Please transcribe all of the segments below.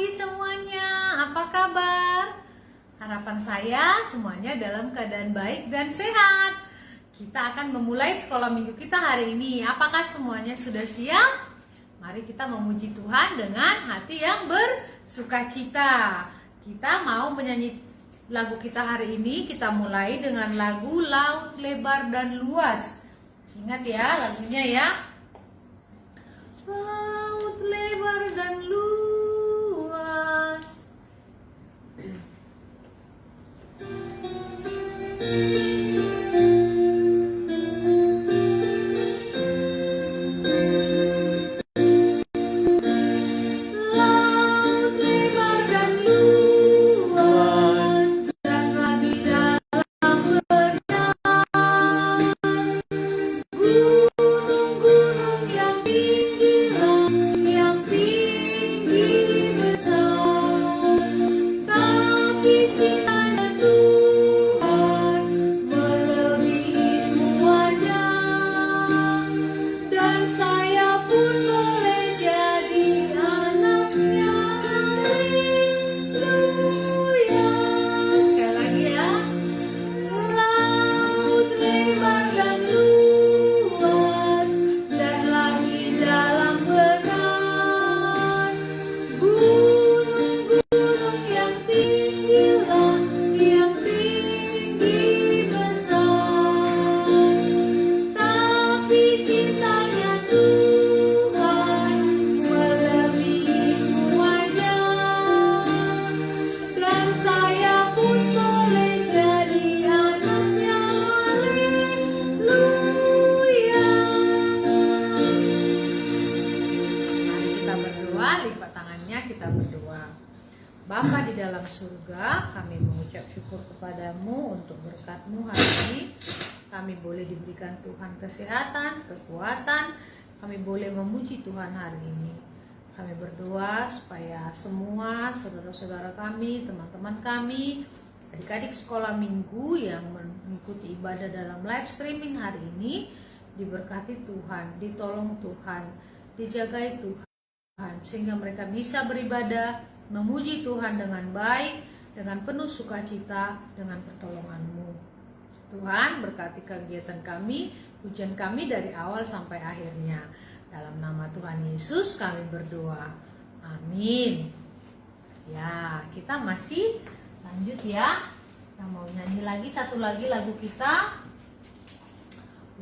pagi semuanya, apa kabar? Harapan saya semuanya dalam keadaan baik dan sehat. Kita akan memulai sekolah minggu kita hari ini. Apakah semuanya sudah siap? Mari kita memuji Tuhan dengan hati yang bersukacita. Kita mau menyanyi lagu kita hari ini. Kita mulai dengan lagu Laut Lebar dan Luas. Ingat ya lagunya ya. Laut lebar dan luas. Laut lebar dan luas, dan lagi dalam berenang. Gunung-gunung yang tinggi besar, tapi cintanya Tuhan melebihi semuanya. Dan saya pun boleh jadi anaknya. Haleluya. Sekali lagi ya. Laut lebar dan luas, dan lagi dalam benar. Gunung-gunung yang tinggi besar, tapi cintanya Tuhan melebihi semuanya. Dan saya pun boleh jadi anaknya. Haleluya. Mari kita berdoa, lipat tangannya, kita berdoa. Bapa di dalam surga, kami mengucap syukur kepadamu untuk berkat-Mu hari ini. Kami boleh diberikan Tuhan kesehatan, kekuatan. Kami boleh memuji Tuhan hari ini. Kami berdoa supaya semua saudara-saudara kami, teman-teman kami, adik-adik sekolah minggu yang mengikuti ibadah dalam live streaming hari ini diberkati Tuhan, ditolong Tuhan, dijagai Tuhan, sehingga mereka bisa beribadah, memuji Tuhan dengan baik, dengan penuh sukacita, dengan pertolongan-Mu. Tuhan, berkati kegiatan kami, ujian kami dari awal sampai akhirnya. Dalam nama Tuhan Yesus kami berdoa. Amin. Ya, kita masih lanjut ya. Kita mau nyanyi lagi satu lagi lagu kita.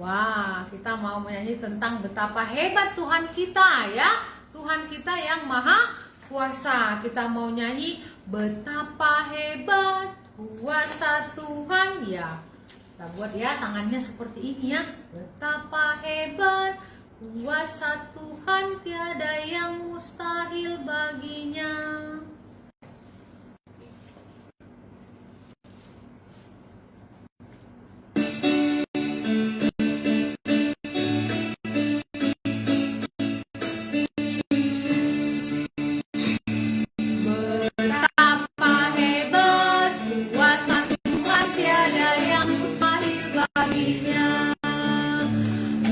Wah, kita mau menyanyi tentang betapa hebat Tuhan kita ya. Tuhan kita yang maha kuasa. Kita mau nyanyi betapa hebat kuasa Tuhan ya. Kita buat ya tangannya seperti ini ya. Betapa hebat kuasa Tuhan, tiada yang mustahil baginya. Betapa hebat kuasa Tuhan, tiada yang mustahil baginya.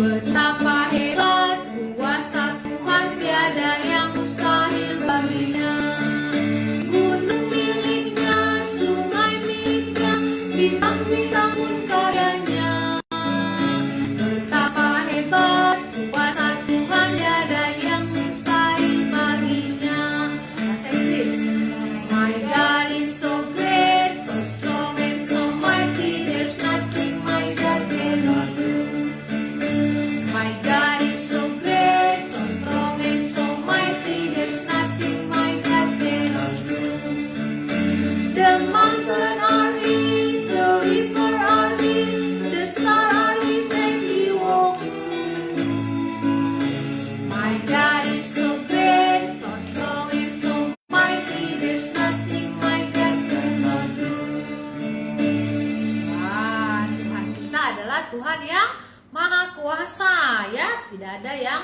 Betapa hebat kuasa Tuhan, tiada yang mustahil baginya. Gunung miliknya, sungai miliknya, bintang-bintang pun karyanya. Betapa hebat kuasa Tuhan, tiada yang mustahil baginya. Bahasa Inggris. My God is so great, so strong and so mighty, there's nothing my God cannot do. My God is so great, so strong and so mighty, there's nothing my God cannot do. The mountain are His, the river are His, the stars are His, and He walks through. My God is so great, so strong and so mighty, there's nothing my God cannot do. Wah, Tuhan kita adalah Tuhan yang maha kuasa ya, tidak ada yang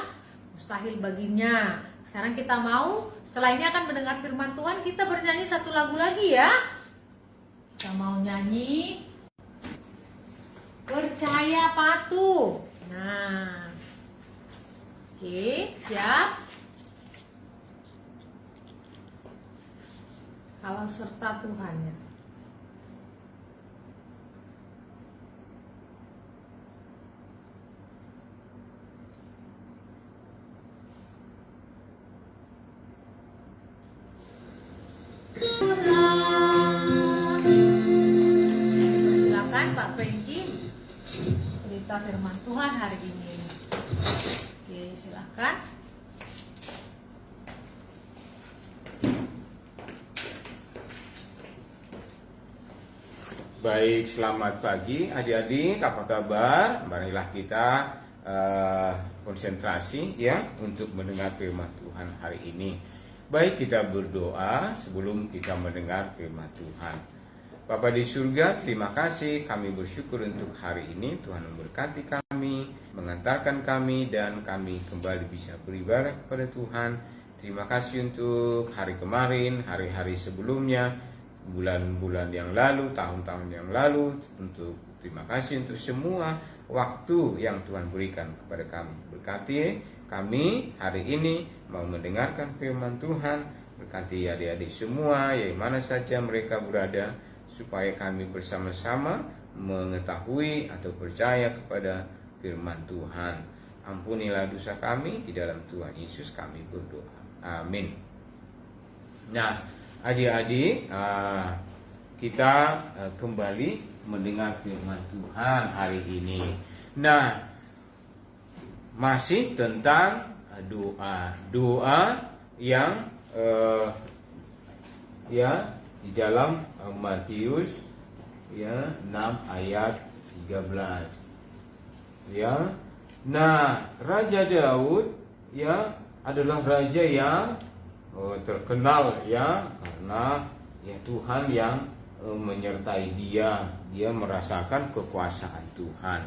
mustahil baginya. Sekarang kita mau, setelah ini akan mendengar firman Tuhan, kita bernyanyi satu lagu lagi ya. Kita mau nyanyi Percaya Patuh. Nah, oke, siap. serta Tuhan ya. Silakan Pak Franky cerita firman Tuhan hari ini. Oke, silakan. Baik, selamat pagi adik-adik, apa kabar? Marilah kita konsentrasi ya untuk mendengar firman Tuhan hari ini. Baik, kita berdoa sebelum kita mendengar firman Tuhan. Bapa di surga, terima kasih, kami bersyukur untuk hari ini. Tuhan memberkati kami, mengantarkan kami, dan kami kembali bisa beribadah kepada Tuhan. Terima kasih untuk hari kemarin, hari-hari sebelumnya, bulan-bulan yang lalu, tahun-tahun yang lalu. Terima kasih untuk semua waktu yang Tuhan berikan kepada kami. Berkati kami hari ini mau mendengarkan firman Tuhan. Berkati adik-adik semua yang mana saja mereka berada, supaya kami bersama-sama mengetahui atau percaya kepada firman Tuhan. Ampunilah dosa kami, di dalam Tuhan Yesus kami berdoa. Amin. Nah, adik-adik, kita kembali mendengar firman Tuhan hari ini. Nah, masih tentang doa yang di dalam Matius 6 ayat 13. Nah, Raja Daud adalah raja yang terkenal karena Tuhan yang menyertai dia. Dia merasakan kekuasaan Tuhan.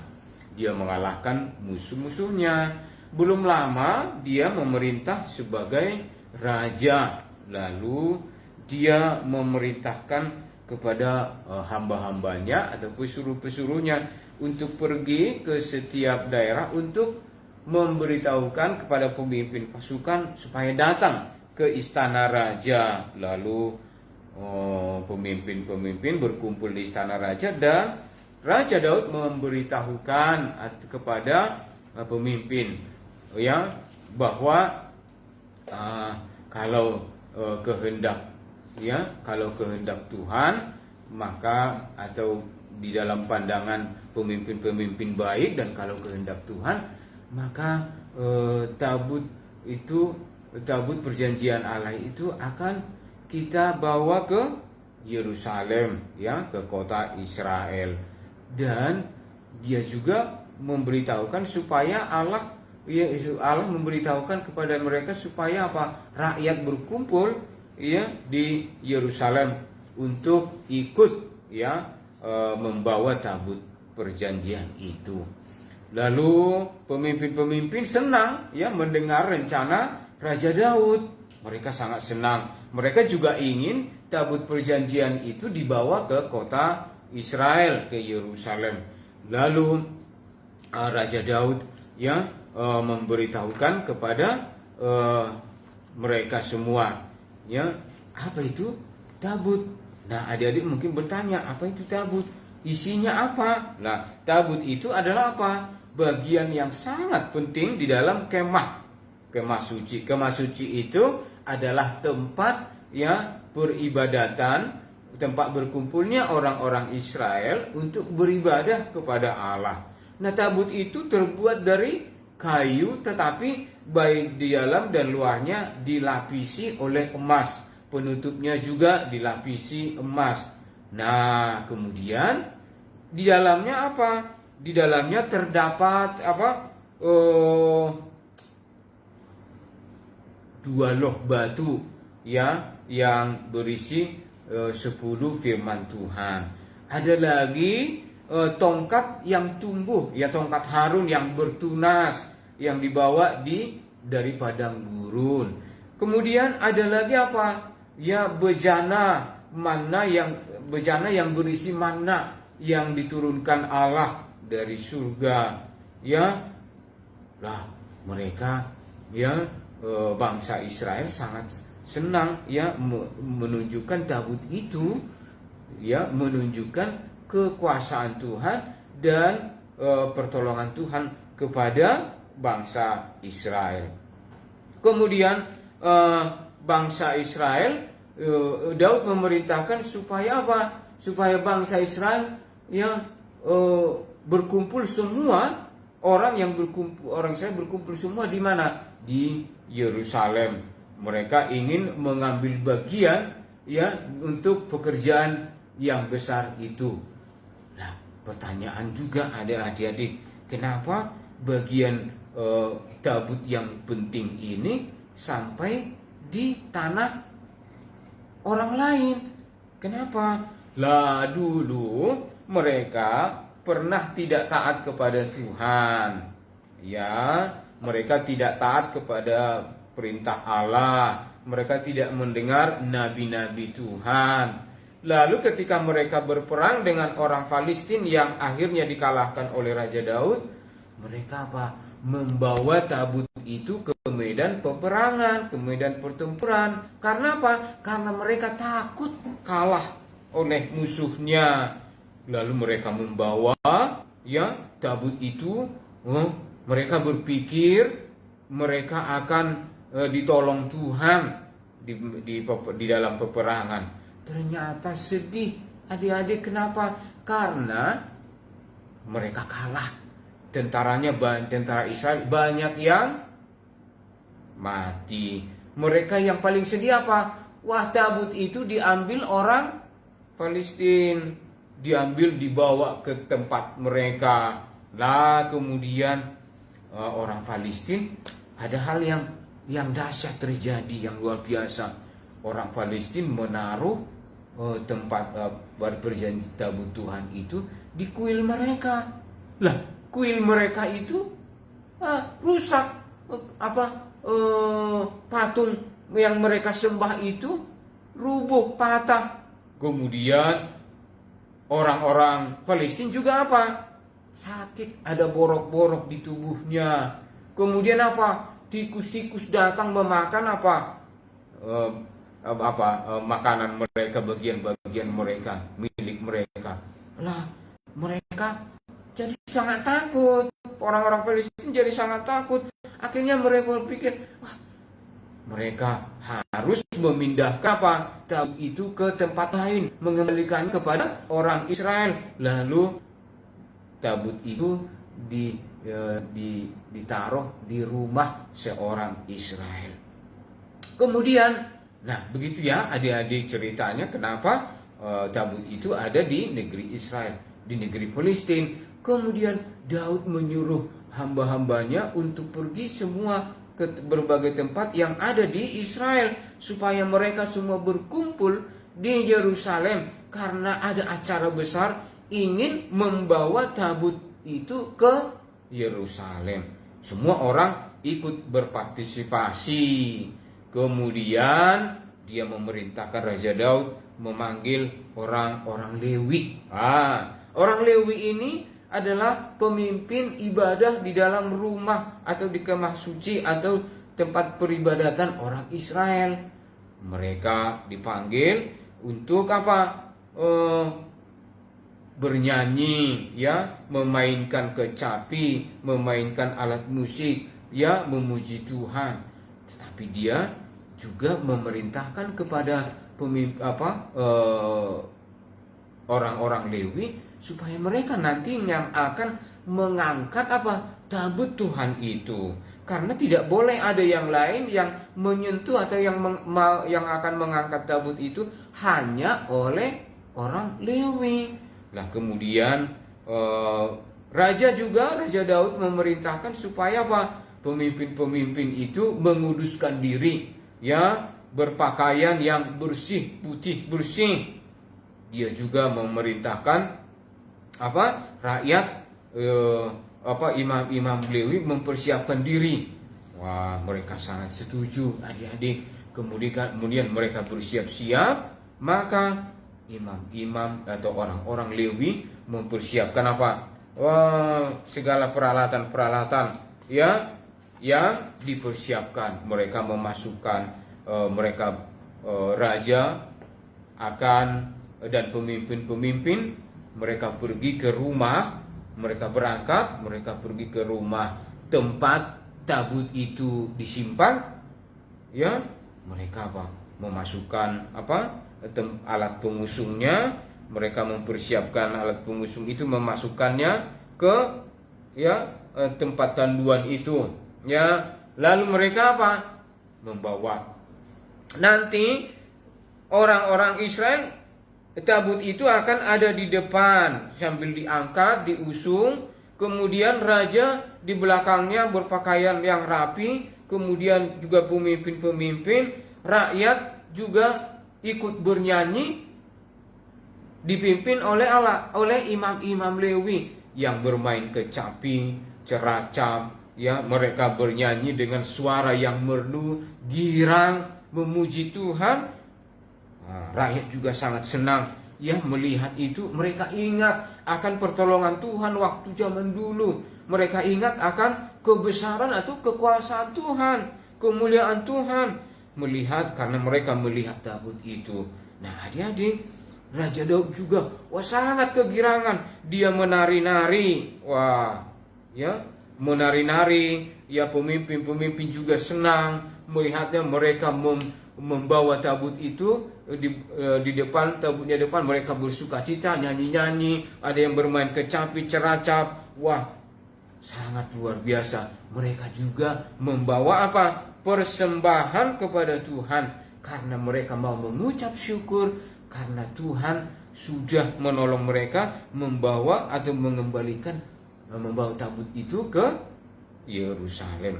Dia mengalahkan musuh-musuhnya. Belum lama dia memerintah sebagai raja. Lalu dia memerintahkan kepada hamba-hambanya atau pesuruh-pesuruhnya untuk pergi ke setiap daerah untuk memberitahukan kepada pemimpin pasukan supaya datang ke istana raja. Lalu pemimpin-pemimpin berkumpul di istana raja, dan Raja Daud memberitahukan kepada pemimpin bahwa kalau kehendak Tuhan, maka atau di dalam pandangan pemimpin-pemimpin baik, dan kalau kehendak Tuhan, maka tabut perjanjian Allah itu akan kita bawa ke Yerusalem, ke kota Israel. Dan dia juga memberitahukan supaya Allah memberitahukan kepada mereka supaya rakyat berkumpul di Yerusalem untuk ikut membawa tabut perjanjian itu. Lalu pemimpin-pemimpin senang mendengar rencana Raja Daud. Mereka sangat senang. Mereka juga ingin tabut perjanjian itu dibawa ke kota Israel, ke Yerusalem. Lalu Raja Daud memberitahukan kepada mereka semua, apa itu tabut. Nah, adik-adik mungkin bertanya, apa itu tabut? Isinya apa? Nah, tabut itu adalah apa? Bagian yang sangat penting di dalam kemah suci. Kemah suci itu adalah tempat peribadatan, tempat berkumpulnya orang-orang Israel untuk beribadah kepada Allah. Nah, tabut itu terbuat dari kayu, tetapi baik di dalam dan luarnya dilapisi oleh emas. Penutupnya juga dilapisi emas. Nah, kemudian di dalamnya apa? Di dalamnya terdapat dua loh batu yang berisi 10 firman Tuhan. Ada lagi tongkat yang tumbuh, tongkat Harun yang bertunas yang dibawa dari padang gurun. Kemudian ada lagi apa? Bejana yang berisi manna yang diturunkan Allah dari surga. Mereka bangsa Israel senang ya menunjukkan tabut itu ya menunjukkan kekuasaan Tuhan dan pertolongan Tuhan kepada bangsa Israel. Kemudian bangsa Israel, Daud memerintahkan supaya apa? Supaya bangsa Israel yang berkumpul semua orang Israel berkumpul semua di mana? Di Yerusalem. Mereka ingin mengambil bagian ya untuk pekerjaan yang besar itu. Nah, pertanyaan juga ada adik-adik, kenapa bagian tabut yang penting ini sampai di tanah orang lain? Kenapa? Lah dulu mereka pernah tidak taat kepada Tuhan. Ya, mereka tidak taat kepada perintah Allah. Mereka tidak mendengar nabi-nabi Tuhan. Lalu ketika mereka berperang dengan orang Palestina yang akhirnya dikalahkan oleh Raja Daud, mereka apa? Membawa tabut itu ke medan peperangan, ke medan pertempuran. Karena apa? Karena mereka takut kalah oleh musuhnya. Lalu mereka membawa ya tabut itu. Mereka berpikir mereka akan ditolong Tuhan di dalam peperangan. Ternyata sedih adik-adik. Kenapa? Karena mereka kalah. Tentara Israel banyak yang mati. Mereka yang paling sedih apa? Wah, tabut itu diambil orang Palestina, dibawa ke tempat mereka. Lah kemudian orang Palestina ada hal yang dahsyat terjadi, yang luar biasa. Orang Palestina menaruh tempat berjanji tabut Tuhan itu di kuil mereka. Lah, kuil mereka itu rusak. Patung yang mereka sembah itu rubuh, patah. Kemudian orang-orang Palestina juga apa? Sakit, ada borok-borok di tubuhnya. Kemudian apa? Tikus-tikus datang memakan makanan mereka, bagian-bagian mereka, milik mereka. Lah, mereka jadi sangat takut. Orang-orang Palestina jadi sangat takut. Akhirnya mereka berpikir, mereka harus memindahkan tabut itu ke tempat lain, mengembalikan kepada orang Israel. Lalu tabut itu ditaruh di rumah seorang Israel. Kemudian, nah begitu ya adik-adik ceritanya kenapa tabut itu ada di negeri Israel, di negeri Palestina. Kemudian Daud menyuruh hamba-hambanya untuk pergi semua ke berbagai tempat yang ada di Israel, supaya mereka semua berkumpul di Yerusalem karena ada acara besar ingin membawa tabut itu ke Yerusalem. Semua orang ikut berpartisipasi. Kemudian dia memerintahkan Raja Daud memanggil orang-orang Lewi. Orang Lewi ini adalah pemimpin ibadah di dalam rumah atau di kemah suci atau tempat peribadatan orang Israel. Mereka dipanggil untuk apa? Bernyanyi, ya, memainkan kecapi, memainkan alat musik, ya, memuji Tuhan. Tetapi dia juga memerintahkan kepada orang-orang Lewi supaya mereka nantinya akan mengangkat tabut Tuhan itu. Karena tidak boleh ada yang lain yang menyentuh atau yang akan mengangkat tabut itu, hanya oleh orang Lewi. Lah kemudian Raja Daud memerintahkan supaya pemimpin-pemimpin itu menguduskan diri, ya, berpakaian yang bersih, putih bersih. Dia juga memerintahkan rakyat imam-imam Lewi mempersiapkan diri. Wah, mereka sangat setuju adik-adik. Kemudian mereka bersiap-siap, maka imam-imam atau orang-orang Lewi mempersiapkan segala peralatan-peralatan, ya, yang dipersiapkan. Mereka memasukkan mereka raja akan dan pemimpin-pemimpin mereka pergi ke rumah, mereka berangkat, mereka pergi ke rumah tempat tabut itu disimpan, ya mereka memasukkan alat pengusungnya, mereka mempersiapkan alat pengusung itu, memasukkannya ke tempat tanduan itu, ya lalu mereka membawa. Nanti orang-orang Israel, tabut itu akan ada di depan sambil diangkat, diusung. Kemudian raja di belakangnya berpakaian yang rapi. Kemudian juga pemimpin-pemimpin, rakyat juga ikut bernyanyi, dipimpin oleh imam-imam Lewi yang bermain kecapi, ceracap, ya mereka bernyanyi dengan suara yang merdu, girang, memuji Tuhan. Rakyat juga sangat senang ya melihat itu. Mereka ingat akan pertolongan Tuhan waktu zaman dulu. Mereka ingat akan kebesaran atau kekuasaan Tuhan, kemuliaan Tuhan. Karena mereka melihat tabut itu. Nah, adik-adik, Raja Daud juga sangat kegirangan. Dia menari-nari. Menari-nari. Ya, pemimpin-pemimpin juga senang melihatnya. Mereka membawa tabut itu di depan, tabutnya depan, mereka bersukacita, nyanyi-nyanyi, ada yang bermain kecapi, ceracap. Sangat luar biasa. Mereka juga membawa persembahan kepada Tuhan, karena mereka mau mengucap syukur karena Tuhan sudah menolong mereka membawa tabut itu ke Yerusalem.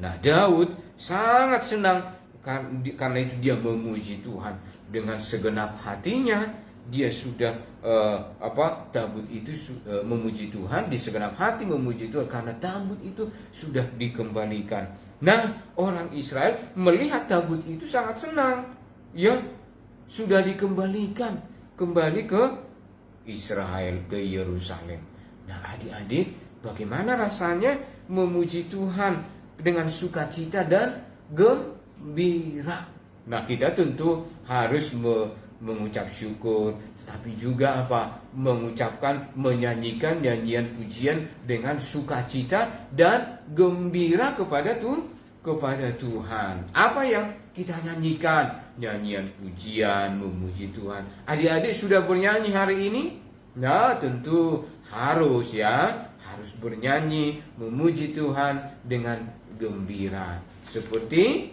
Nah, Daud sangat senang karena itu dia memuji Tuhan dengan segenap hatinya. Dia sudah tabut itu memuji Tuhan, di segenap hati memuji Tuhan karena tabut itu sudah dikembalikan. Nah, orang Israel melihat tabut itu sangat senang. Ya, sudah dikembalikan kembali ke Israel, ke Yerusalem. Nah, adik-adik, bagaimana rasanya memuji Tuhan dengan sukacita dan gembira? Nah, kita tentu harus mengucap syukur, tapi juga menyanyikan nyanyian pujian dengan sukacita dan gembira kepada Tuhan. Apa yang kita nyanyikan? Nyanyian pujian, memuji Tuhan. Adik-adik sudah bernyanyi hari ini? Nah, tentu harus bernyanyi, memuji Tuhan dengan gembira. Seperti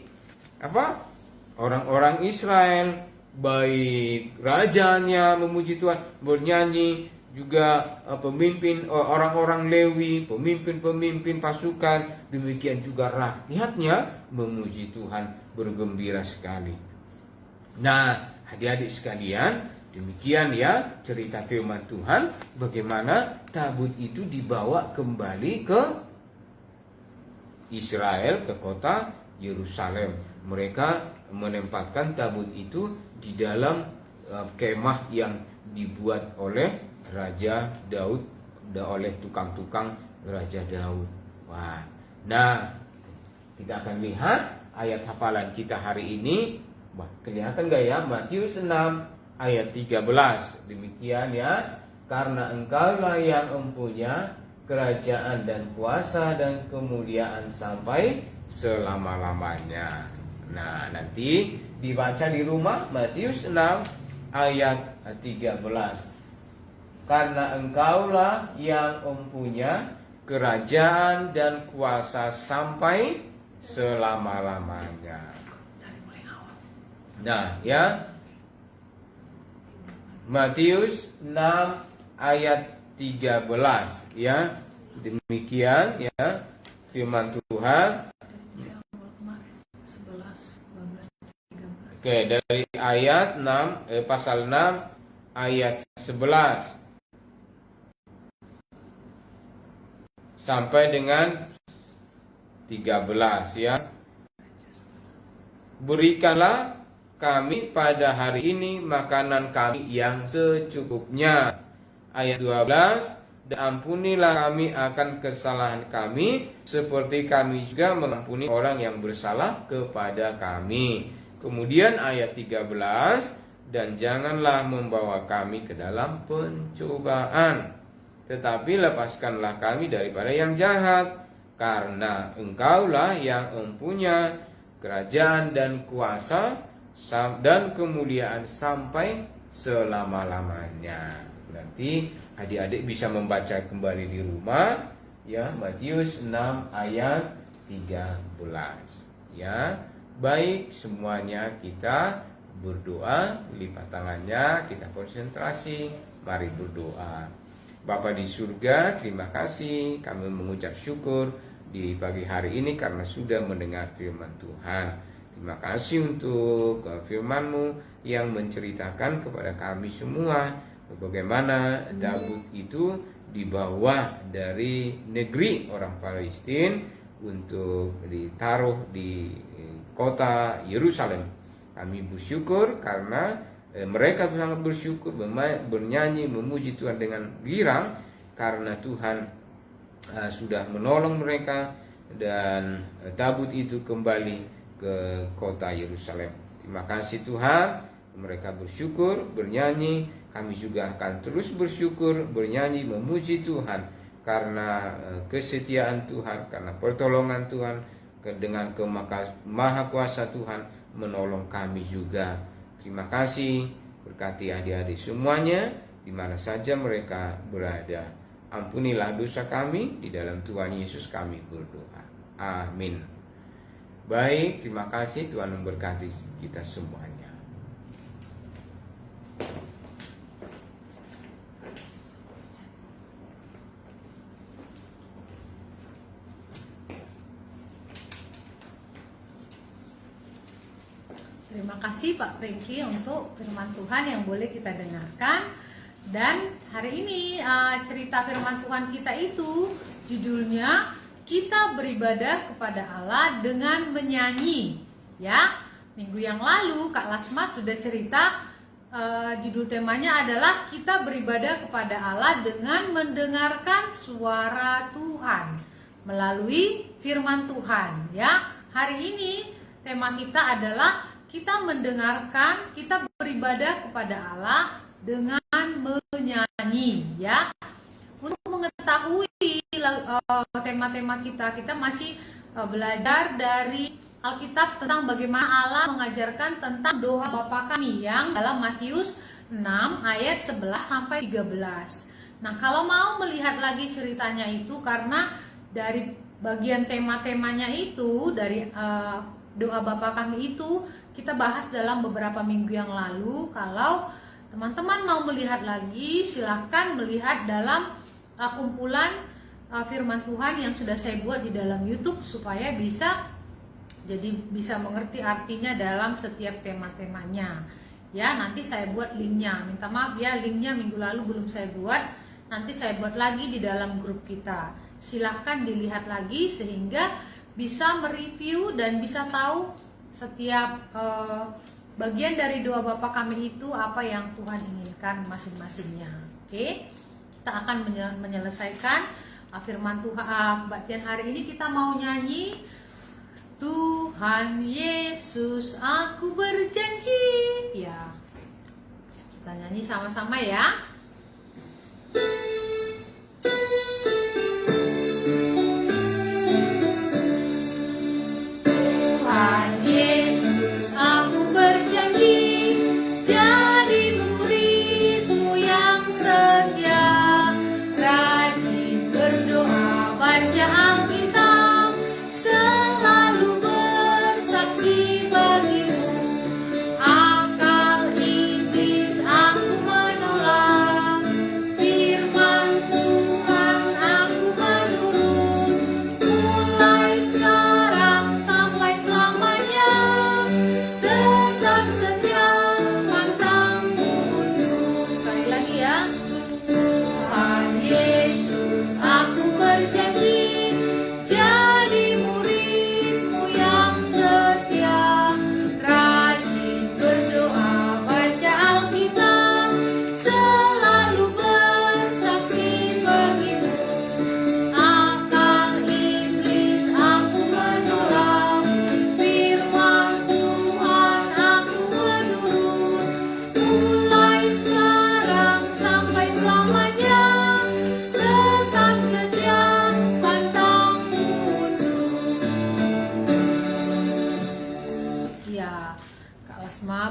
orang-orang Israel, baik rajanya memuji Tuhan, bernyanyi, juga pemimpin orang-orang Lewi, pemimpin pasukan, demikian juga rakyatnya memuji Tuhan, bergembira sekali. Nah, adik-adik sekalian, demikian ya cerita firman Tuhan, bagaimana tabut itu dibawa kembali ke Israel, ke kota Yerusalem. Mereka menempatkan tabut itu di dalam kemah yang dibuat oleh Raja Daud, oleh tukang-tukang Raja Daud. Nah, kita akan lihat ayat hafalan kita hari ini. Kelihatan gak ya? Matius 6 ayat 13. Demikian ya. Karena engkaulah yang mempunyai kerajaan dan kuasa dan kemuliaan sampai selama-lamanya. Nah, nanti dibaca di rumah Matius 6 ayat 13. Karena engkaulah yang mempunyai kerajaan dan kuasa sampai selama-lamanya. Nah, ya. Matius 6 ayat 13 ya. Demikian ya firman Tuhan. Oke, dari ayat 6 pasal 6 ayat 11 sampai dengan 13 ya. Berikanlah kami pada hari ini makanan kami yang secukupnya. Ayat 12, dan ampunilah kami akan kesalahan kami seperti kami juga mengampuni orang yang bersalah kepada kami. Kemudian ayat 13, dan janganlah membawa kami ke dalam pencobaan, tetapi lepaskanlah kami daripada yang jahat, karena Engkaulah yang mempunyai kerajaan dan kuasa dan kemuliaan sampai selama-lamanya. Nanti adik-adik bisa membaca kembali di rumah ya, Matius 6 ayat 13 ya. Baik, semuanya kita berdoa, lipat tangannya, kita konsentrasi, mari berdoa. Bapa di surga, terima kasih, kami mengucap syukur di pagi hari ini karena sudah mendengar firman Tuhan. Terima kasih untuk firman-Mu yang menceritakan kepada kami semua bagaimana Daud itu dibawa dari negeri orang Palestina untuk ditaruh di kota Yerusalem. Kami bersyukur karena mereka sangat bersyukur, bernyanyi, memuji Tuhan dengan girang karena Tuhan sudah menolong mereka dan Daud itu kembali ke kota Yerusalem. Terima kasih Tuhan, mereka bersyukur, bernyanyi, kami juga akan terus bersyukur, bernyanyi, memuji Tuhan karena kesetiaan Tuhan, karena pertolongan Tuhan, dengan maha kuasa Tuhan menolong kami juga. Terima kasih, berkati adik-adik semuanya di mana saja mereka berada. Ampunilah dosa kami, di dalam Tuhan Yesus kami berdoa. Amin. Baik, terima kasih, Tuhan memberkati kita semuanya. Terima kasih Pak Franky untuk firman Tuhan yang boleh kita dengarkan. Dan hari ini cerita firman Tuhan kita itu judulnya kita beribadah kepada Allah dengan menyanyi. Ya, minggu yang lalu Kak Lasma sudah cerita judul temanya adalah kita beribadah kepada Allah dengan mendengarkan suara Tuhan melalui firman Tuhan. Ya, hari ini tema kita adalah kita mendengarkan, kita beribadah kepada Allah dengan menyanyi ya. Untuk mengetahui tema-tema kita masih belajar dari Alkitab tentang bagaimana Allah mengajarkan tentang doa Bapa kami yang dalam Matius 6 ayat 11 sampai 13. Nah, kalau mau melihat lagi ceritanya itu karena dari bagian tema-temanya itu dari doa Bapa kami itu kita bahas dalam beberapa minggu yang lalu. Kalau teman-teman mau melihat lagi, silahkan melihat dalam kumpulan firman Tuhan yang sudah saya buat di dalam YouTube supaya bisa mengerti artinya dalam setiap tema-temanya. Ya, nanti saya buat linknya. Minta maaf ya, linknya minggu lalu belum saya buat. Nanti saya buat lagi di dalam grup kita. Silahkan dilihat lagi sehingga bisa mereview dan bisa tahu setiap bagian dari doa Bapa kami itu apa yang Tuhan inginkan masing-masingnya. Oke, kita akan menyelesaikan firman Tuhan. Kebaktian hari ini kita mau nyanyi Tuhan Yesus aku berjanji. Ya, kita nyanyi sama-sama ya. Firman Tuhan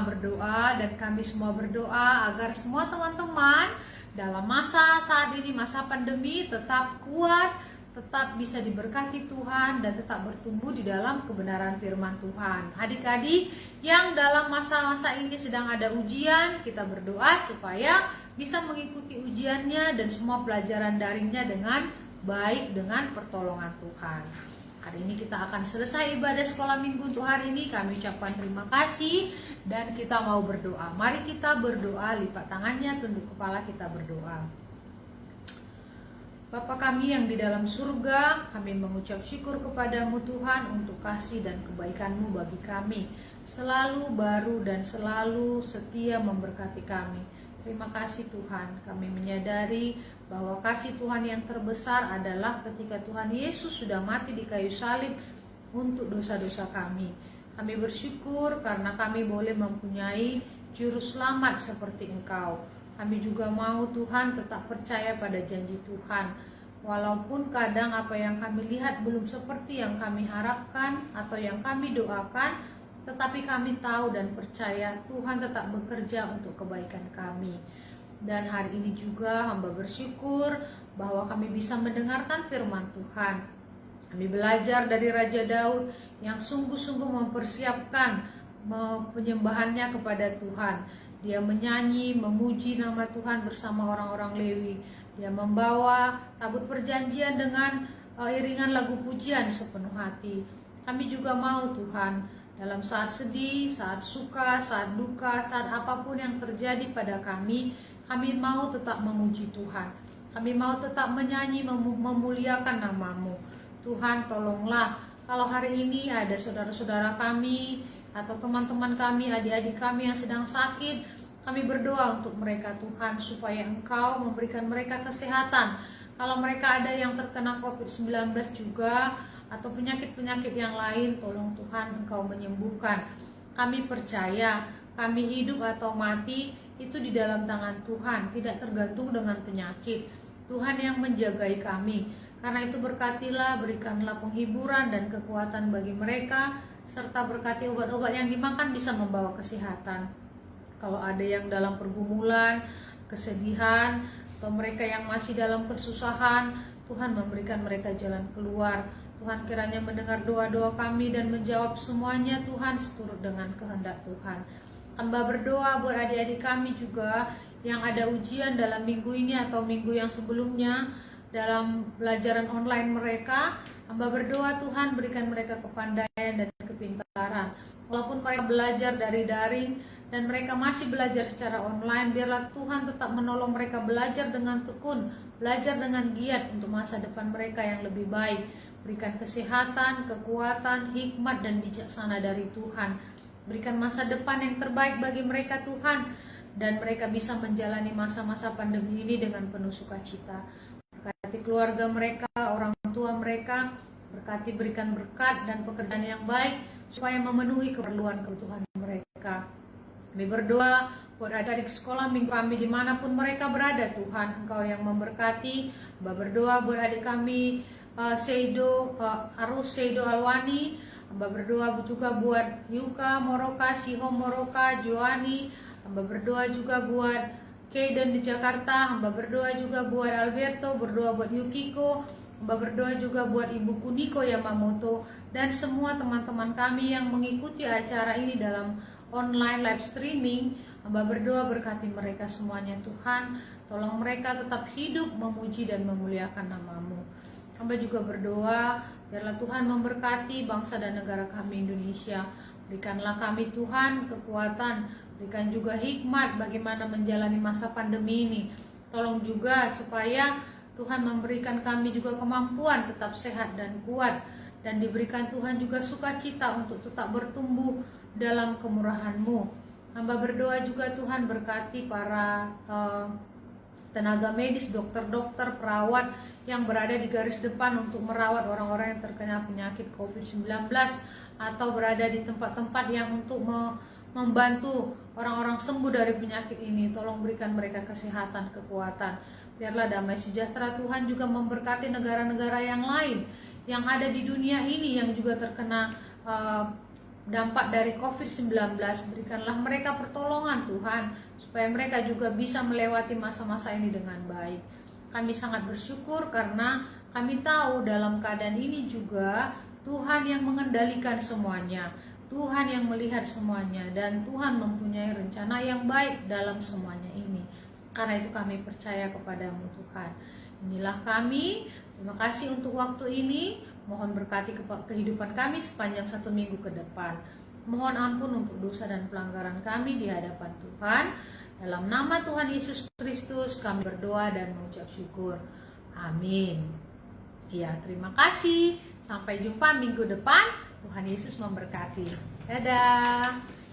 berdoa dan kami semua berdoa agar semua teman-teman dalam masa saat ini, masa pandemi, tetap kuat, tetap bisa diberkati Tuhan, dan tetap bertumbuh di dalam kebenaran firman Tuhan. Adik-adik yang dalam masa-masa ini sedang ada ujian, kita berdoa supaya bisa mengikuti ujiannya dan semua pelajaran daringnya dengan baik dengan pertolongan Tuhan. Hari ini kita akan selesai ibadah sekolah minggu untuk hari ini. Kami ucapkan terima kasih dan kita mau berdoa. Mari kita berdoa, lipat tangannya, tunduk kepala, kita berdoa. Bapa kami yang di dalam surga, kami mengucap syukur kepadamu Tuhan untuk kasih dan kebaikan-Mu bagi kami. Selalu baru dan selalu setia memberkati kami. Terima kasih Tuhan, kami menyadari bahwa kasih Tuhan yang terbesar adalah ketika Tuhan Yesus sudah mati di kayu salib untuk dosa-dosa kami. Kami bersyukur karena kami boleh mempunyai juru selamat seperti Engkau. Kami juga mau Tuhan tetap percaya pada janji Tuhan. Walaupun kadang apa yang kami lihat belum seperti yang kami harapkan atau yang kami doakan, tetapi kami tahu dan percaya Tuhan tetap bekerja untuk kebaikan kami. Dan hari ini juga hamba bersyukur bahwa kami bisa mendengarkan firman Tuhan. Kami belajar dari Raja Daud yang sungguh-sungguh mempersiapkan penyembahannya kepada Tuhan. Dia menyanyi, memuji nama Tuhan bersama orang-orang Lewi. Dia membawa tabut perjanjian dengan iringan lagu pujian sepenuh hati. Kami juga mau Tuhan, dalam saat sedih, saat suka, saat duka, saat apapun yang terjadi pada kami mau tetap memuji Tuhan. Kami mau tetap menyanyi, memuliakan nama-Mu. Tuhan, tolonglah kalau hari ini ada saudara-saudara kami atau teman-teman kami, adik-adik kami yang sedang sakit, kami berdoa untuk mereka Tuhan, supaya Engkau memberikan mereka kesehatan. Kalau mereka ada yang terkena COVID-19 juga atau penyakit-penyakit yang lain, tolong Tuhan Engkau menyembuhkan. Kami percaya kami hidup atau mati itu di dalam tangan Tuhan, tidak tergantung dengan penyakit. Tuhan yang menjagai kami. Karena itu berkatilah, berikanlah penghiburan dan kekuatan bagi mereka, serta berkati obat-obat yang dimakan bisa membawa kesehatan. Kalau ada yang dalam pergumulan, kesedihan, atau mereka yang masih dalam kesusahan, Tuhan memberikan mereka jalan keluar. Tuhan kiranya mendengar doa-doa kami dan menjawab semuanya Tuhan seturut dengan kehendak Tuhan. Hamba berdoa buat adik-adik kami juga yang ada ujian dalam minggu ini atau minggu yang sebelumnya dalam pelajaran online mereka. Hamba berdoa Tuhan berikan mereka kepandaian dan kepintaran. Walaupun mereka belajar dari daring dan mereka masih belajar secara online, biarlah Tuhan tetap menolong mereka belajar dengan tekun, belajar dengan giat untuk masa depan mereka yang lebih baik. Berikan kesehatan, kekuatan, hikmat dan bijaksana dari Tuhan. Berikan masa depan yang terbaik bagi mereka Tuhan, dan mereka bisa menjalani masa-masa pandemi ini dengan penuh sukacita. Berkati keluarga mereka, orang tua mereka, berkati berikan berkat dan pekerjaan yang baik supaya memenuhi kebutuhan mereka. Kami berdoa buat adik-adik sekolah minggu kami dimanapun mereka berada Tuhan, Engkau yang memberkati. Berdoa buat adik kami Arus Seido Alwani. Hamba berdoa juga buat Yuka Moroka, Sihom Moroka, Joani. Hamba berdoa juga buat Kaden di Jakarta. Hamba berdoa juga buat Alberto, berdoa buat Yukiko. Hamba berdoa juga buat Ibu Kuniko Yamamoto dan semua teman-teman kami yang mengikuti acara ini dalam online live streaming. Hamba berdoa berkati mereka semuanya Tuhan. Tolong mereka tetap hidup memuji dan memuliakan nama-Mu. Hamba juga berdoa biarlah Tuhan memberkati bangsa dan negara kami Indonesia. Berikanlah kami Tuhan kekuatan, berikan juga hikmat bagaimana menjalani masa pandemi ini. Tolong juga supaya Tuhan memberikan kami juga kemampuan tetap sehat dan kuat, dan diberikan Tuhan juga sukacita untuk tetap bertumbuh dalam kemurahan-Mu. Hamba berdoa juga Tuhan berkati para tenaga medis, dokter-dokter, perawat yang berada di garis depan untuk merawat orang-orang yang terkena penyakit COVID-19 atau berada di tempat-tempat yang untuk membantu orang-orang sembuh dari penyakit ini. Tolong berikan mereka kesehatan, kekuatan. Biarlah damai sejahtera Tuhan juga memberkati negara-negara yang lain yang ada di dunia ini yang juga terkena dampak dari COVID-19, berikanlah mereka pertolongan Tuhan, supaya mereka juga bisa melewati masa-masa ini dengan baik. Kami sangat bersyukur karena kami tahu dalam keadaan ini juga Tuhan yang mengendalikan semuanya, Tuhan yang melihat semuanya, dan Tuhan mempunyai rencana yang baik dalam semuanya ini. Karena itu kami percaya kepadamu Tuhan. Inilah kami, terima kasih untuk waktu ini. Mohon berkati kehidupan kami sepanjang 1 minggu ke depan. Mohon ampun untuk dosa dan pelanggaran kami di hadapan Tuhan. Dalam nama Tuhan Yesus Kristus kami berdoa dan mengucap syukur. Amin. Ya, terima kasih. Sampai jumpa minggu depan. Tuhan Yesus memberkati. Dadah.